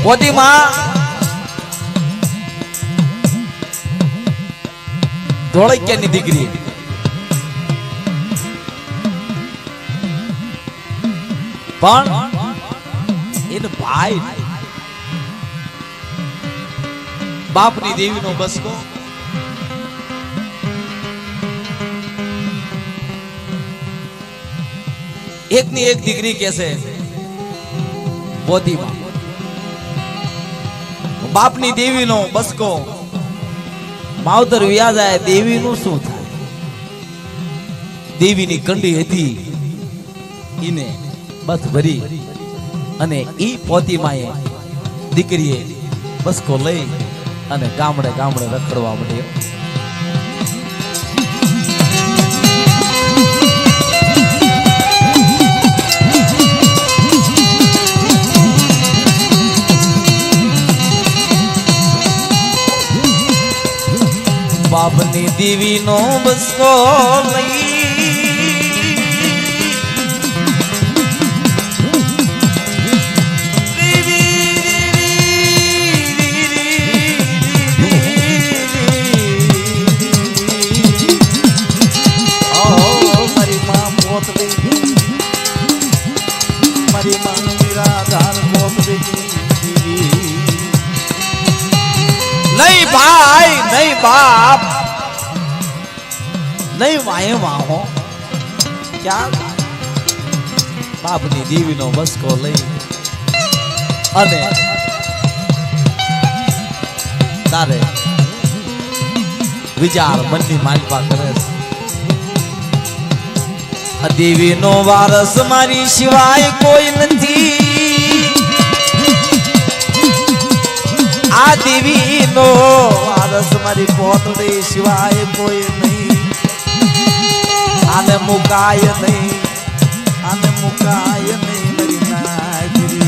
પોતી માં ધોળકિયાની દીકરી પણ એનો ભાઈ બાપની દેવીનો બસકો એકની એક દીકરી કેસે પોતીમાં બાપની દેવીનો બસકો માવતર વ્યા જાય દેવીનું શું થાય? દેવીની કંડી હતી ઈને બસ ભરી અને ઈ પોતીમાએ દીકરીએ બસકો લઈ અને ગામડે ગામડે રખડવા માંડ્યો. બાપની દેવીનો બસકો લઈ नहीं भाई नहीं बाप नहीं वाहे वाहो क्या बापनी देवीनो बसको लई अने तारे विचार मननी मालपा करे देवीनो वारस मारी सिवाय कोई नहीं. आ देवी नो वारस मारी पोतड़ी सिवाय कोई नहीं. आने मुकाय नहीं मेरी नागरी.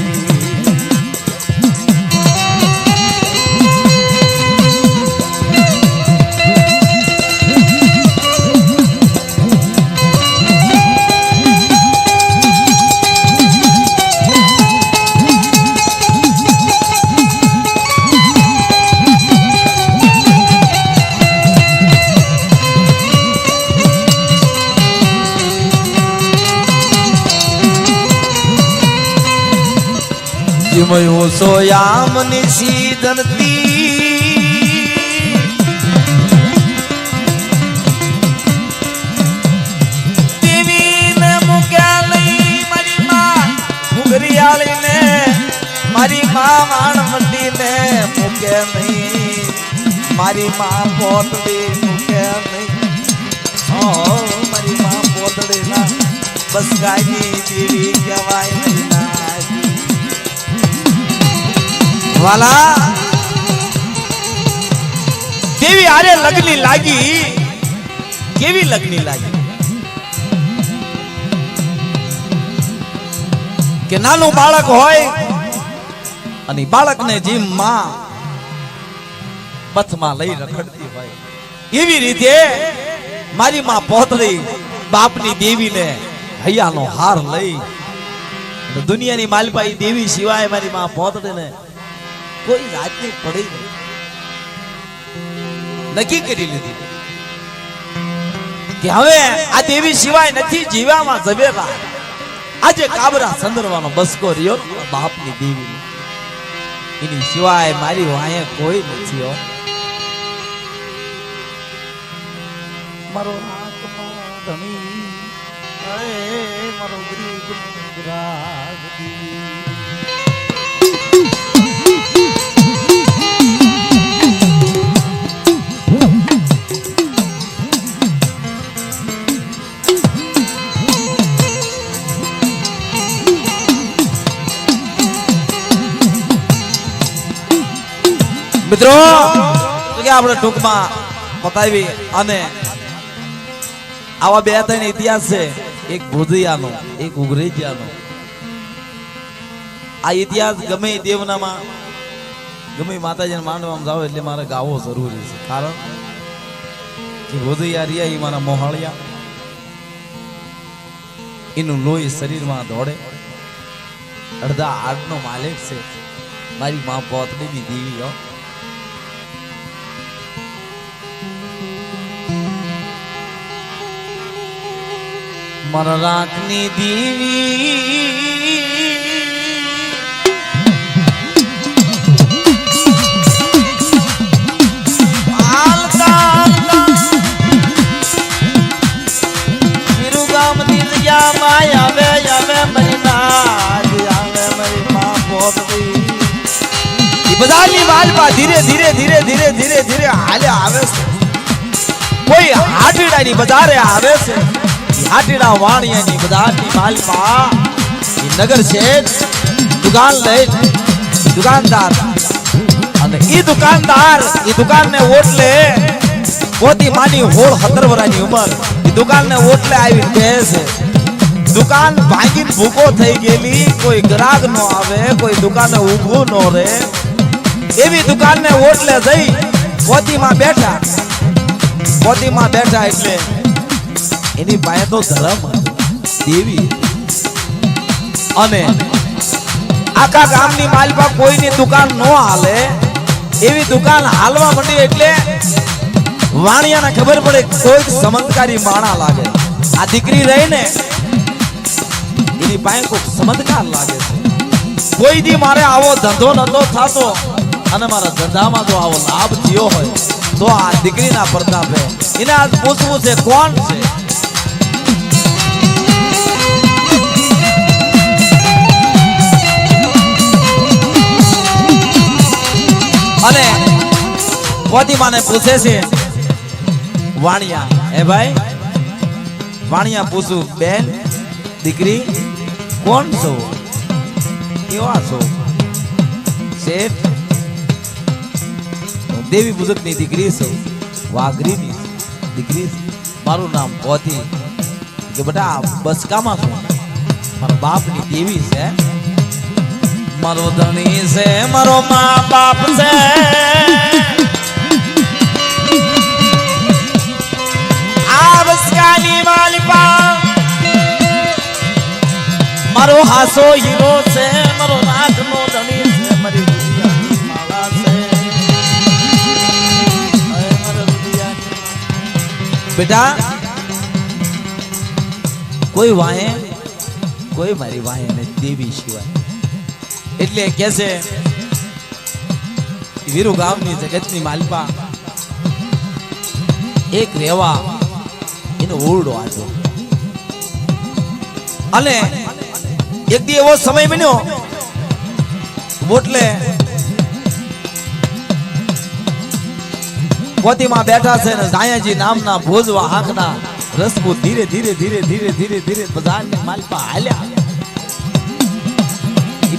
मयो सोयाम निशीदनती देवी ने मुक्या नहीं मारी मां मुगरियाली ने मारी मां माणमती ने मुक्या नहीं मारी मां पोतड़ी मुक्या नहीं. ओ मारी मां पोतड़ी ना बस गायनी देवी कहेवाय नहीं ना वाला देवी आरे लगनी लागी केवी लगनी लागी के नानु बाळक होय અને બાળકને જેમ માં પથમાં લઈ રખડતી હોય એવી રીતે મારી માં પોતળી બાપની દેવીને હૈયાનો હાર લઈ દુનિયાની માલપાઈ દેવી સિવાય મારી માં પોતળીને कोई रात नहीं पड़ी नक्की करी लीधी कि हवे आ देवी सिवाय नहीं जीवामां जबेगा. आज काबरा संदरवानो बसको रियो बापनी देवी इनी सिवाय मारी वाहे कोई नहीं हो. मारो आत्मा धनी अरे मारो गरीब गुरागदी. मित्रों तो क्या આપણે ટૂંકમાં બતાવી અને આવા બે ત્રણ ઇતિહાસ છે. એક ભુજિયાનો એક ઉગરેજિયાનો. આ ઇતિહાસ ગમે દેવનામાં ગમે માતાજીને માંડવામાં જાવ એટલે મારે ગાવો જરૂરી છે. કારણ કે ભુજિયા રહ્યા એ મારા મોહાળિયા એનું લોહી શરીરમાં દોડે. અડધા હાડનો માલિક છે મારી માં પોતની ની દેવી હો મન રાખની દેવી બધાની માલપા ધીરે ધીરે ધીરે ધીરે ધીરે ધીરે હાલે આવે છે કોઈ હાટીડાની બજારે આવે છે હાટીડા વાણિયાની બજારની માલપા એ નગર છે દુકાન લઈ દુકાનદાર અને ઈ દુકાનને ઓટલે પોતી માની હોળ 17 વર્ષની ઉંમર ઈ દુકાનને ઓટલે આવી બેસે દુકાન ભાંગીને ભૂકો થઈ ગયેલી કોઈ ગ્રાહક નો આવે કોઈ દુકાને ઊભું નો રહે એવી દુકાનને ઓટલે જઈ પોતીમાં બેઠા એટલે એની પાસે તો ધર્મ દેવી અને આખા ગામની માલપા કોઈની દુકાન નો હાલે એવી દુકાન હાલવા માંડી એટલે વાણિયાને ખબર પડે કોઈ ચમત્કારી માણા લાગે આ દીકરી રહી ને એની પાસે કોઈ ચમત્કાર લાગે છે કોઈ દી મારે આવો ધંધો નંધો થાતો અને મારા ધંધામાં જો આવો લાભ થયો હોય તો આ દીકરીના પ્રતાપે એને આજ પૂછવું છે કોણ છે અને પોતીમાને પૂછે છે વાણિયા હે ભાઈ વાણિયા પૂછું બેન દીકરી કોણ છો કેવા છો શેઠ દેવી બુઝુર્ગની દીકરી છે વાઘરીની દીકરી મારું નામ પોતી કે બેટા બસકામાં છું મારા બાપની દેવી છે મારો ધણી છે મારો મા બાપ છે આ બસકાની માલિપા મારો હાસો હીરો છે મારો નાથનો ધણી છે મારી બેટા કોઈ વાહે કોઈ મારી વાહે ને દેવી સિવાય એટલે કે છે વીરુ ગામની જગતની માલપા એક રેવા એનો ઓરડો આજો અને એક દી એવો સમય બન્યો બોટલે પોતીમાં બેઠા છે ને જાયાજી નામના ભોજવા હાંકના રસકો ધીરે ધીરે ધીરે ધીરે ધીરે ધીરે બધાની માલપા હાલ્યા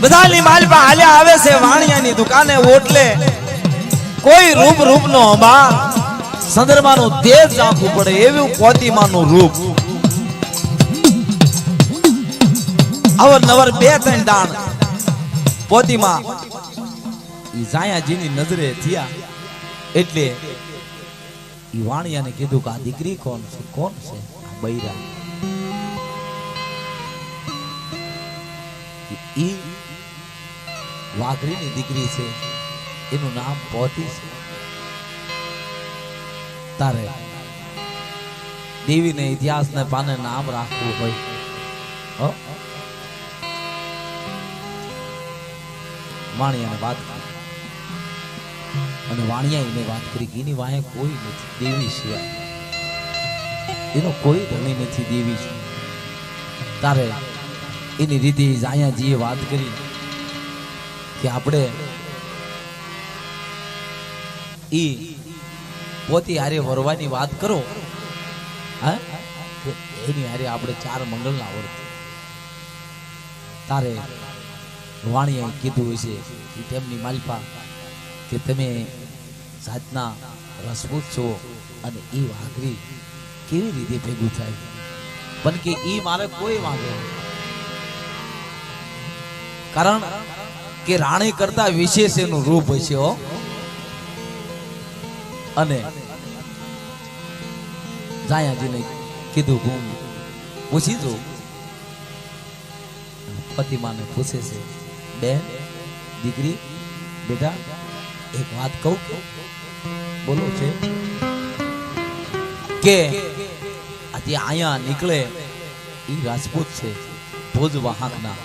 બધાની માલપા હાલ્યા આવે છે વાણિયાની દુકાને ઓટલે કોઈ રૂપ નો અંબા સંદર્ભાનું તેજ રાખવું પડે એવું પોતીમાનું રૂપ અવરનવર 2-3 દાણ પોતીમાં જાયાજીની નજરે થયા એટલે ઈ વાણિયાને કીધું કે આ દીકરી કોણ છે આ બૈરા ઈ વાઘરીની દીકરી છે એનું નામ પોતી છે તારે દેવીને ઇતિહાસને પાને નામ રાખવું હોય વાણિયાને વાત અને વાણિયા એને વાત કરી કે એની વાહે કોઈ નથી દેવી સિવાય એનો કોઈ ધણી નથી દેવી છે તારે એની રીતે જાયાજીએ વાત કરી કે આપણે ઈ પોતી હારે વરવાની વાત કરો હા એની હારે આપણે 4 મંગળના વર્ત તારે વાણિયાએ કીધું હશે કે તેમની માલપા કે તમે સાધના રસપૂત છો અને એ વાઘરી કેવી રીતે ભેગું થાય પણ કે ઈ મારે કોઈ વાગે કારણ કે રાણી કરતા વિશેષ એનું રૂપ હશે અને જાયાજીને કીધું હું પૂછી દઉં પતિમાને પૂછે છે બેન દીકરી બેટા એક વાત કહું બોલો છે કે આજે આયા નીકળે એ રાજપૂત છે ભુજ વાહકના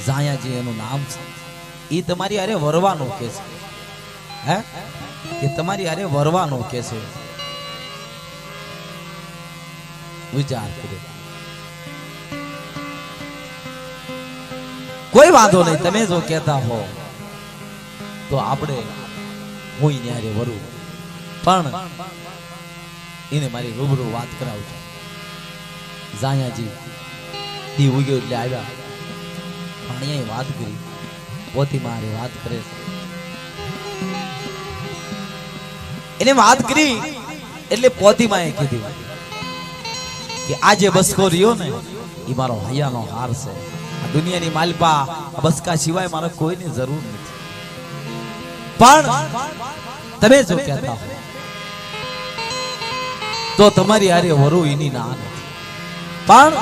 જાયાજી એનું નામ છે એ તમારી અરે વરવાનું કે છે હે કે તમારી અરે વરવાનું કે છે વિચાર કર્યો કોઈ વાંધો નહીં તમે જો કહેતા હો તો આપણે હું ન્યારે વરું પણ એને મારી રૂબરૂ વાત કરાવજો જાયાજી દી ઉગ્યો એટલે આવ્યા પાણીએ વાત કરી પોતી મારી વાત કરે એને વાત કરી એટલે પોતી માએ કીધું કે આજે બસકો રહ્યો ને એ મારો હૈયાનો હાર છે આ દુનિયાની માલપા બસકા સિવાય મારે કોઈની જરૂર નથી પણ તમે જો કહેતા હો તો તમારી હારે વરુ એની ના નથી પણ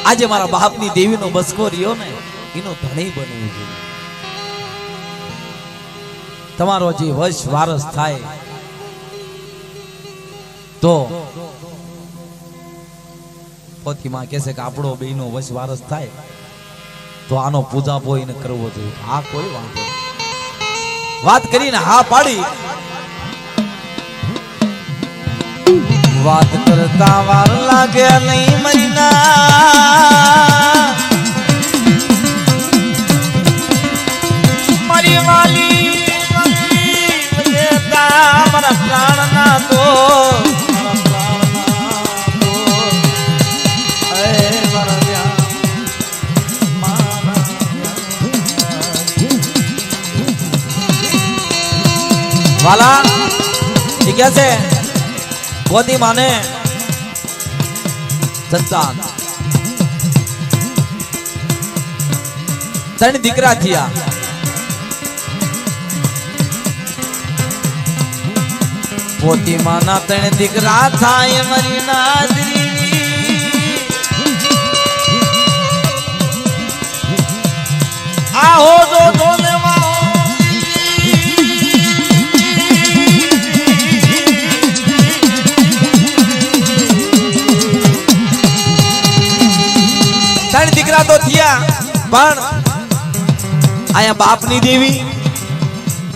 આજે મારા બાપની દેવીનો બસકો રહ્યો ને એનો ધણી બનવું જોઈએ તમારો જે વંશ વારસ થાય તો પોતીમાં કહેશે કે આપણો બેનો વંશ વારસ થાય તો આનો પૂજા પોઈને કરવો જોઈએ આ કોઈ વાંધો વાત કરીને હા પાડી વાત કરતા વાર લાગે નહીં મહિના મારી વાલી મારા પ્રાણ ના તો વાલા એ क्या છે ગોદી માને સંતાન ત્રણ દીકરા થયા પોતી માના ત્રણ દીકરા થાય મારી નાદરી આ હો જો ધોને દીકરા તો થયા પણ આયા બાપની દેવી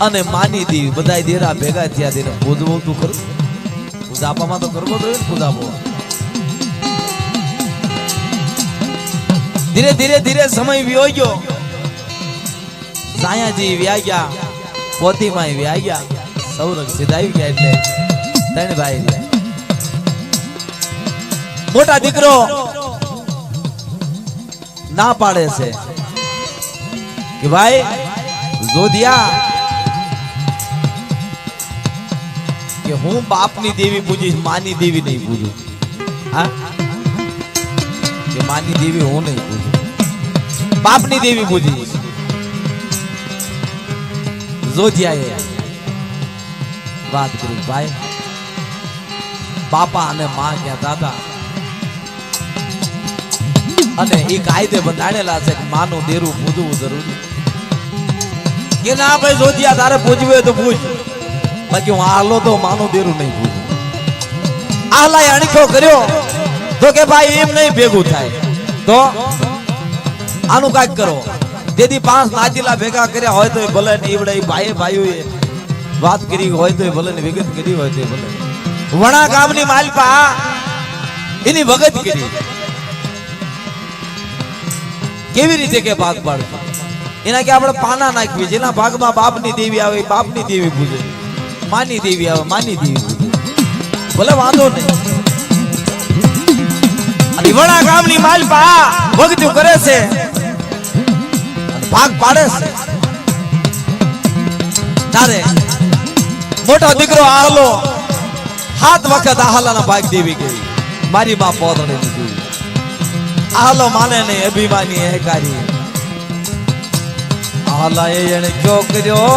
અને માની દેવી બધા દેરા ભેગા થયા તેને પૂજવું તું કરું પૂજાપામાં તો કરવો જોઈએ ને પૂજાપો ધીરે ધીરે ધીરે સમય વ્યો ગયો સાયાજી વ્યા ગયા પોતીમાં વ્યા ગયા સૌરભ સીધાઈ ગયા એટલે ત્રણ ભાઈ મોટા દીકરો ના પાડે છે કે ભાઈ જોધિયા કે હું બાપની દેવી પૂજીશ માની દેવી નહીં પૂજું હા કે માની દેવી હું નહીં પૂજું બાપની દેવી પૂજીશ જોધિયાએ વાત કરી ભાઈ બાપા અને માં કહેતા હતા અને એ કાયદે બંધાણેલા છે કે માનું દેરું પૂજવું જરૂરી કે ના ભાઈ જોધિયા તારે પૂજવું તો પૂજ બાકી હું આલો તો માનું દેરું નહીં પૂજું આલાએ અણખો કર્યો તો કે ભાઈ એમ નહીં ભેગું થાય તો આનું કાંઈક કરો તેથી 5 નાચીલા ભેગા કર્યા હોય તો ભલે ને ઈવડે ભાઈઓએ વાત કરી હોય તો ભલે ને વિગત કરી હોય તો ભલે વણા ગામની માલપા એની વગત કરી કેવી રીતે કે ભાગ પાડતો એના કે આપણે પાના નાખવી જેના ભાગમાં બાપની દેવી આવે બાપની દેવી પૂજે માની દેવી આવે માની દેવી પૂજે ભલે વાંધો નહીં અને વણા ગામની માલપા ભક્તિ કરે છે અને ભાગ પાડે છે તારે મોટો દીકરો આહલો 7 વખત આહલાના ભાગ દેવી ગઈ મારી માં પોતળે દીધી આહલો માને ને અભિમાની હકારી આહલા એને ક્યો કર્યો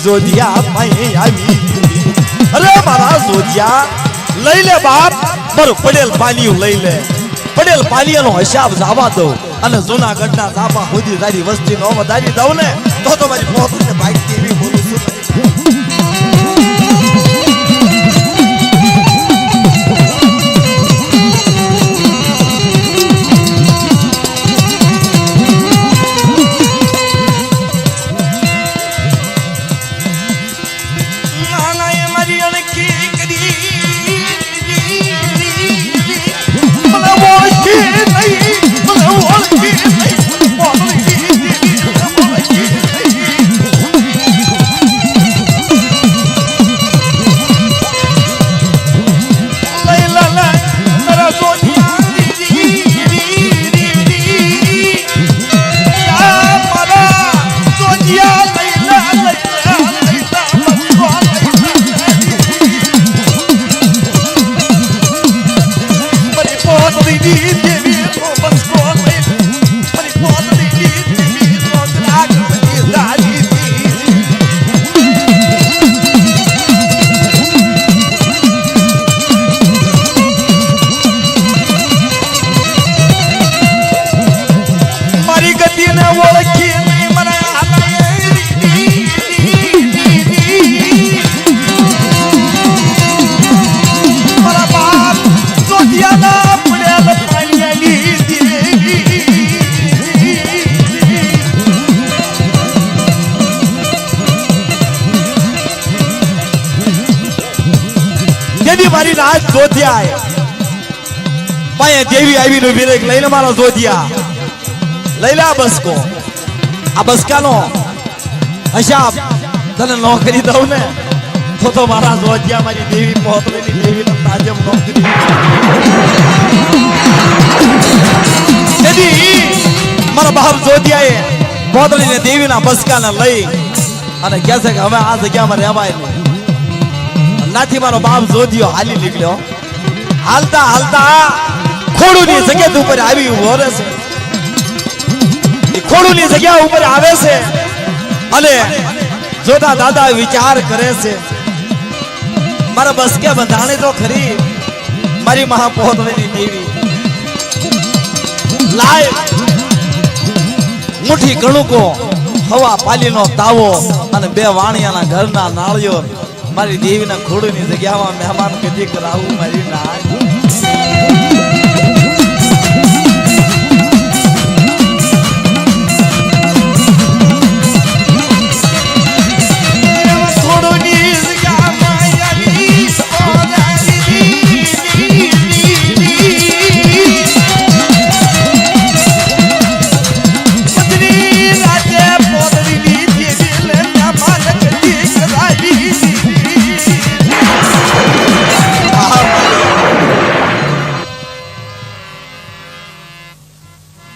જોધિયા માઈ આવી અરે મારા જોધિયા લઈ લે બાપ પર પડેલ પાલિયું લઈ લે પડેલ પાલિયાનો હિસાબ જવા દો અને જૂનાગઢના તાપા સુધી તારી વસ્તી નો વધારી દઉં ને તો તમારી પોતને ભાઈ કેવી બોલું છું મારી રાજ જોધિયા પાયે દેવી આવી નો વિરેક લઈને મારો જોધિયા લઈલા બસકો આ બસકાનો હિસાબ તને નોકરી દઉં ને તો મારા જોધિયા મારી દેવી પોતરીની દેવીનો તાજમ નોકરી તેથી મારા બાપ જોધિયાએ પોતરીને દેવીના બસકાને લઈ અને કહે છે કે હવે આ જગ્યામાં રહેવાય નહીં નાથી મારો બાપ જોધિયો હાલી નીકળ્યો હાલતા હાલતા ખોડુની જગ્યા ઉપર આવી ઉભો રહે છે એ ખોડુની જગ્યા ઉપર આવે છે અને જોતા દાદા વિચાર કરે છે મારા બસકે બંધાણે તો ખરી મારી મહાપોતરીની દેવી લાય મુઠ્ઠી કણુકો હવા પાલીનો તાવો અને બે વાણિયાના ઘરના નાળિયો મારી દેવીના ખોડુની જગ્યામાં મહેમાન કદી કરાવું મારી નાય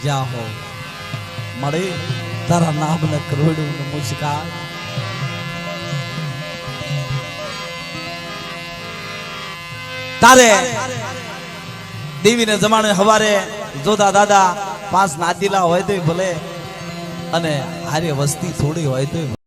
જાહો મળે તારા નામ ને કરોડું નમસ્કાર તારે દેવીને જમાણે હવારે જોતા દાદા 5 નાતીલા હોય તો ભલે અને હારે વસ્તી થોડી હોય તો